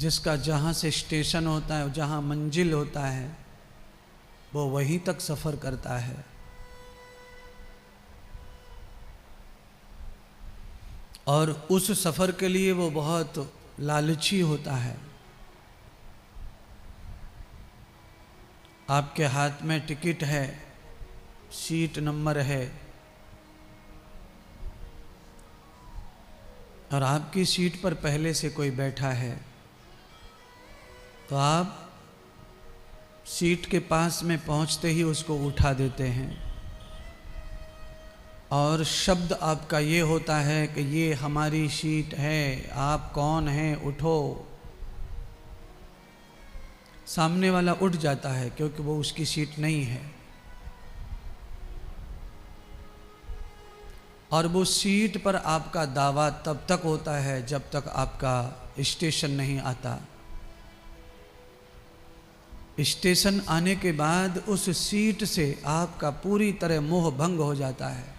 जिसका जहाँ से स्टेशन होता है, जहाँ मंजिल होता है, वो वहीं तक सफ़र करता है। और उस सफ़र के लिए वो बहुत लालची होता है। आपके हाथ में टिकट है, सीट नंबर है, और आपकी सीट पर पहले से कोई बैठा है, तो आप सीट के पास में पहुंचते ही उसको उठा देते हैं। और शब्द आपका ये होता है कि ये हमारी सीट है, आप कौन हैं, उठो। सामने वाला उठ जाता है क्योंकि वो उसकी सीट नहीं है, और वो सीट पर आपका दावा तब तक होता है जब तक आपका स्टेशन नहीं आता। स्टेशन आने के बाद उस सीट से आपका पूरी तरह मोह भंग हो जाता है।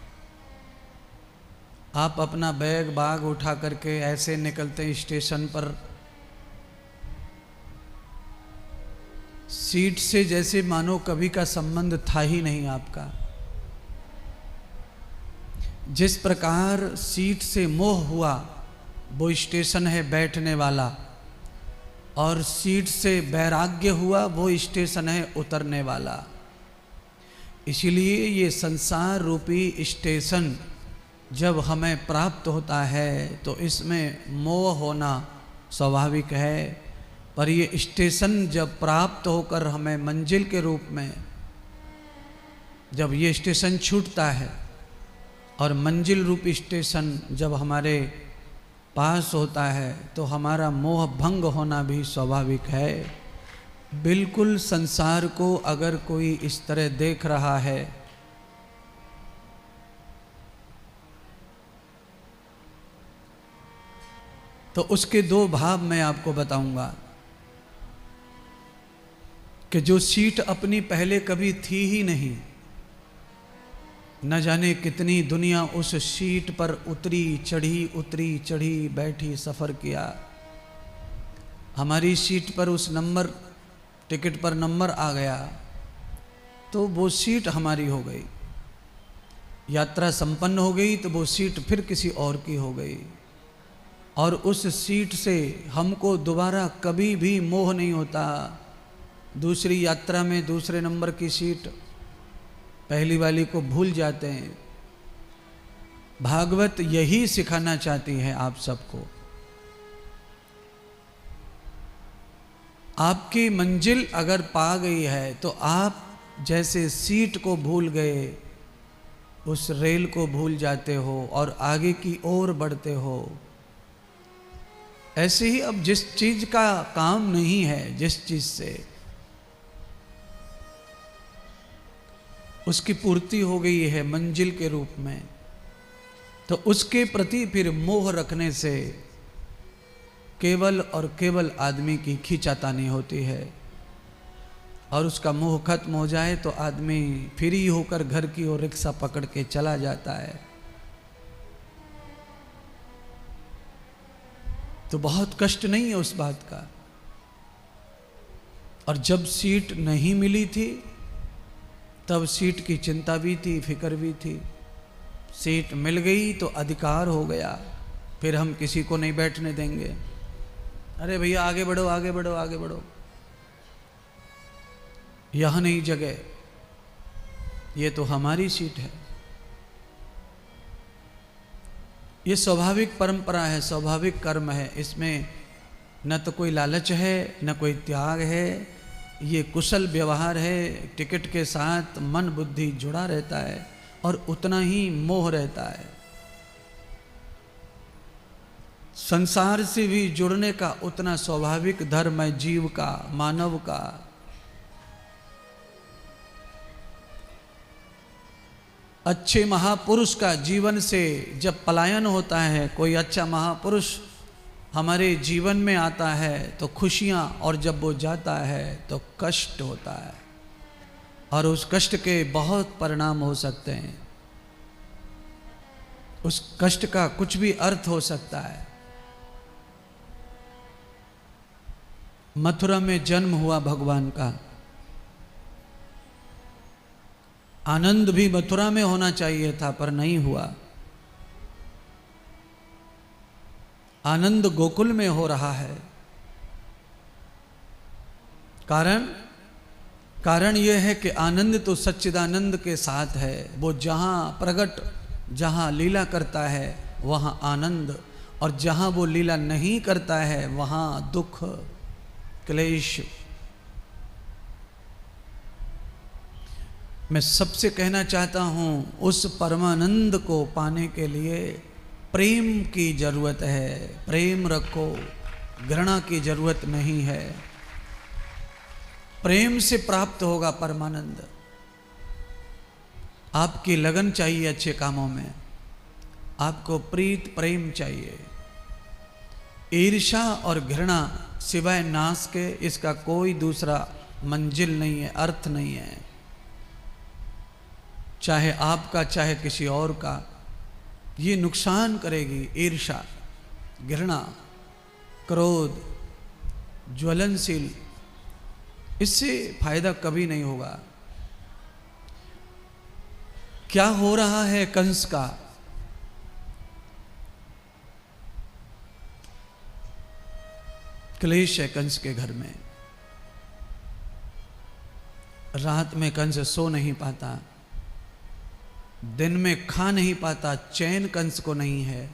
आप अपना बैग बाग उठा करके ऐसे निकलते हैं स्टेशन पर, सीट से जैसे मानो कभी का संबंध था ही नहीं आपका। जिस प्रकार सीट से मोह हुआ, वो स्टेशन है बैठने वाला, और सीट से वैराग्य हुआ, वो स्टेशन है उतरने वाला। इसलिए ये संसार रूपी स्टेशन जब हमें प्राप्त होता है तो इसमें मोह होना स्वाभाविक है, पर ये स्टेशन जब प्राप्त होकर हमें मंजिल के रूप में, जब ये स्टेशन छूटता है और मंजिल रूपी स्टेशन जब हमारे पास होता है, तो हमारा मोह भंग होना भी स्वाभाविक है। बिल्कुल संसार को अगर कोई इस तरह देख रहा है, तो उसके दो भाव मैं आपको बताऊंगा कि जो सीट अपनी पहले कभी थी ही नहीं, न जाने कितनी दुनिया उस सीट पर उतरी चढ़ी बैठी सफ़र किया। हमारी सीट पर उस नंबर, टिकट पर नंबर आ गया तो वो सीट हमारी हो गई। यात्रा संपन्न हो गई तो वो सीट फिर किसी और की हो गई, और उस सीट से हमको दोबारा कभी भी मोह नहीं होता। दूसरी यात्रा में दूसरे नंबर की सीट पहली वाली को भूल जाते हैं। भागवत यही सिखाना चाहती है आप सबको। आपकी मंजिल अगर पा गई है तो आप जैसे सीट को भूल गए, उस रेल को भूल जाते हो और आगे की ओर बढ़ते हो। ऐसे ही अब जिस चीज का काम नहीं है, जिस चीज से उसकी पूर्ति हो गई है मंजिल के रूप में, तो उसके प्रति फिर मोह रखने से केवल और केवल आदमी की खींचातानी होती है। और उसका मोह खत्म हो जाए तो आदमी फ्री होकर घर की ओर रिक्शा पकड़ के चला जाता है। तो बहुत कष्ट नहीं है उस बात का। और जब सीट नहीं मिली थी तब सीट की चिंता भी थी, फिक्र भी थी। सीट मिल गई तो अधिकार हो गया, फिर हम किसी को नहीं बैठने देंगे। अरे भैया आगे बढ़ो आगे बढ़ो आगे बढ़ो, यह नहीं जगह, ये तो हमारी सीट है। ये स्वाभाविक परंपरा है, स्वाभाविक कर्म है। इसमें न तो कोई लालच है न कोई त्याग है, ये कुशल व्यवहार है। टिकट के साथ मन बुद्धि जुड़ा रहता है और उतना ही मोह रहता है। संसार से भी जुड़ने का उतना स्वाभाविक धर्म है जीव का, मानव का। अच्छे महापुरुष का जीवन से जब पलायन होता है, कोई अच्छा महापुरुष हमारे जीवन में आता है तो खुशियाँ, और जब वो जाता है तो कष्ट होता है, और उस कष्ट के बहुत परिणाम हो सकते हैं। उस कष्ट का कुछ भी अर्थ हो सकता है। मथुरा में जन्म हुआ भगवान का। आनंद भी मथुरा में होना चाहिए था पर नहीं हुआ। आनंद गोकुल में हो रहा है। कारण यह है कि आनंद तो सच्चिदानंद के साथ है। वो जहाँ प्रकट, जहाँ लीला करता है वहाँ आनंद, और जहाँ वो लीला नहीं करता है वहाँ दुख, क्लेश। मैं सबसे कहना चाहता हूँ, उस परमानंद को पाने के लिए प्रेम की जरूरत है। प्रेम रखो, घृणा की जरूरत नहीं है। प्रेम से प्राप्त होगा परमानंद। आपकी लगन चाहिए अच्छे कामों में, आपको प्रीत प्रेम चाहिए। ईर्ष्या और घृणा सिवाय नाश के इसका कोई दूसरा मंजिल नहीं है, अर्थ नहीं है। चाहे आपका चाहे किसी और का, ये नुकसान करेगी। ईर्ष्या, घृणा, क्रोध, ज्वलनशील, इससे फायदा कभी नहीं होगा। क्या हो रहा है कंस का? क्लेश है कंस के घर में। रात में कंस सो नहीं पाता, दिन में खा नहीं पाता, चैन कंस को नहीं है।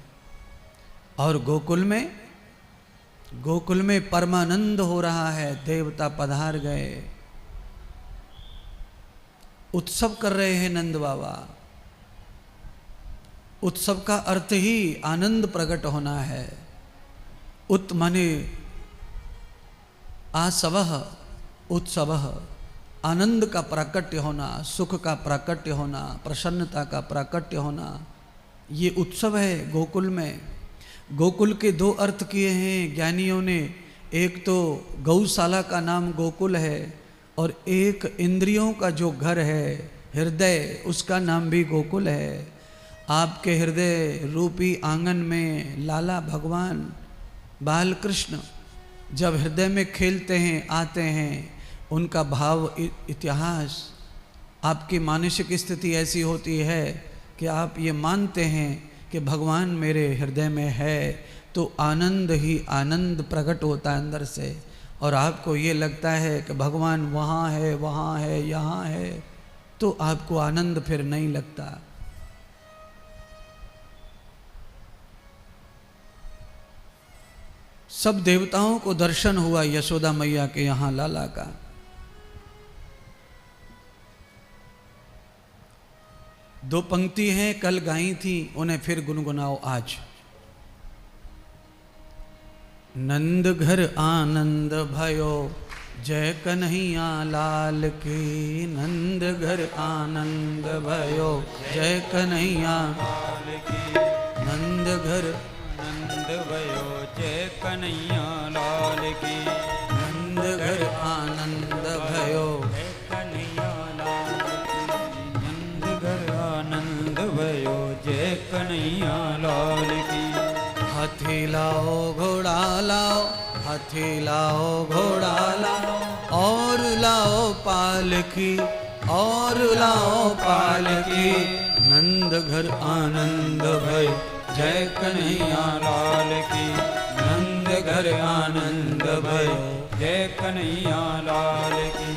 और गोकुल में परमानंद हो रहा है। देवता पधार गए, उत्सव कर रहे हैं नंद बाबा। उत्सव का अर्थ ही आनंद प्रकट होना है। उत माने आसवः, उत्सवः, आनंद का प्राकट्य होना, सुख का प्राकट्य होना, प्रसन्नता का प्राकट्य होना, ये उत्सव है गोकुल में। गोकुल के दो अर्थ किए हैं ज्ञानियों ने। एक तो गौशाला का नाम गोकुल है, और एक इंद्रियों का जो घर है हृदय, उसका नाम भी गोकुल है। आपके हृदय रूपी आंगन में लाला भगवान बाल कृष्ण जब हृदय में खेलते हैं, आते हैं, उनका भाव इतिहास, आपकी मानसिक स्थिति ऐसी होती है कि आप ये मानते हैं कि भगवान मेरे हृदय में है, तो आनंद ही आनंद प्रकट होता है अंदर से। और आपको ये लगता है कि भगवान वहाँ है, यहाँ है, तो आपको आनंद फिर नहीं लगता। सब देवताओं को दर्शन हुआ यशोदा मैया के यहाँ लाला का। दो पंक्ति हैं, कल गाई थी, उन्हें फिर गुनगुनाओ आज। नंद घर आनंद भयो, जय कन्हैया लाल की। नंद घर आनंद भयो, जय कन्हैया लाल की। नंद घर आनंद भयो, जय कन्हैया लाल की। नंद घर आनंद भयो, जय कन्हैया लाल की। नंद घर आनंद भयो, जय कन्हैया लाल की। हाथी लाओ घोड़ा लाओ, हाथी लाओ घोड़ा लाओ, और लाओ पालकी, और लाओ पालकी। नंद घर आनंद भयो, जय कन्हैया लाल की। नंद घर आनंद भयो, जय कन्हैया लाल की।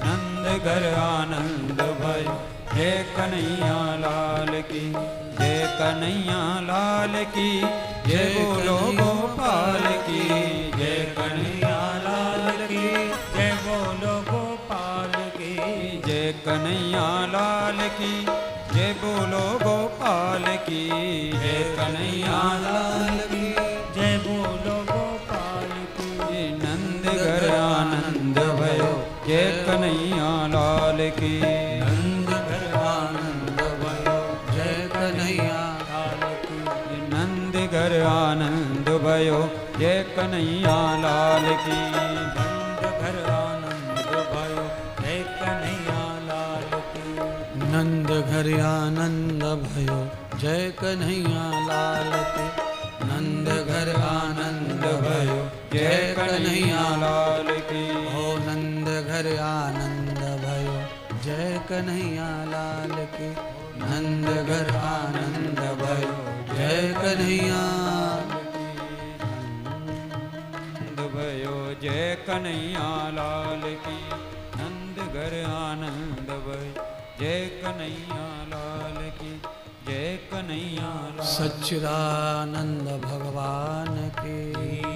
नंद घर आनंद भयो, जय कन्हैया लाल की। जय कन्हैया लाल की, जय बोलो गोपाल की। जय कन्हैया लाल की, जय बोलो गोपाल की। जय कन्हैया लाल की, जय बोलो गोपाल की। जय कन्हैया लाल की, जय बोलो गोपाल की। नंद घर आनंद भयो, जय कन्हैया लाल की। नंद घर आनंद भयो, जय कन्हैया लाल की। नंद घर आनंद भयो, जय कन्हैया लाल की। नंद घर आनंद भयो, जय कन्हैया लाल की। नंद घर आनंद भयो, जय कन्हैया लाल की। नंद घर आनंद भयो, जय कन्हैया लाल की। हो नंद घर आनंद भयो जय कन्हैया लाल की नंद घर आनंद भयो जय कन्हैया भयो जय कन्हैया लाल की नंद घर आनंद भयो जय कन्हैया लाल की जय कन्हैया लाल। सच्चिदानंद भगवान की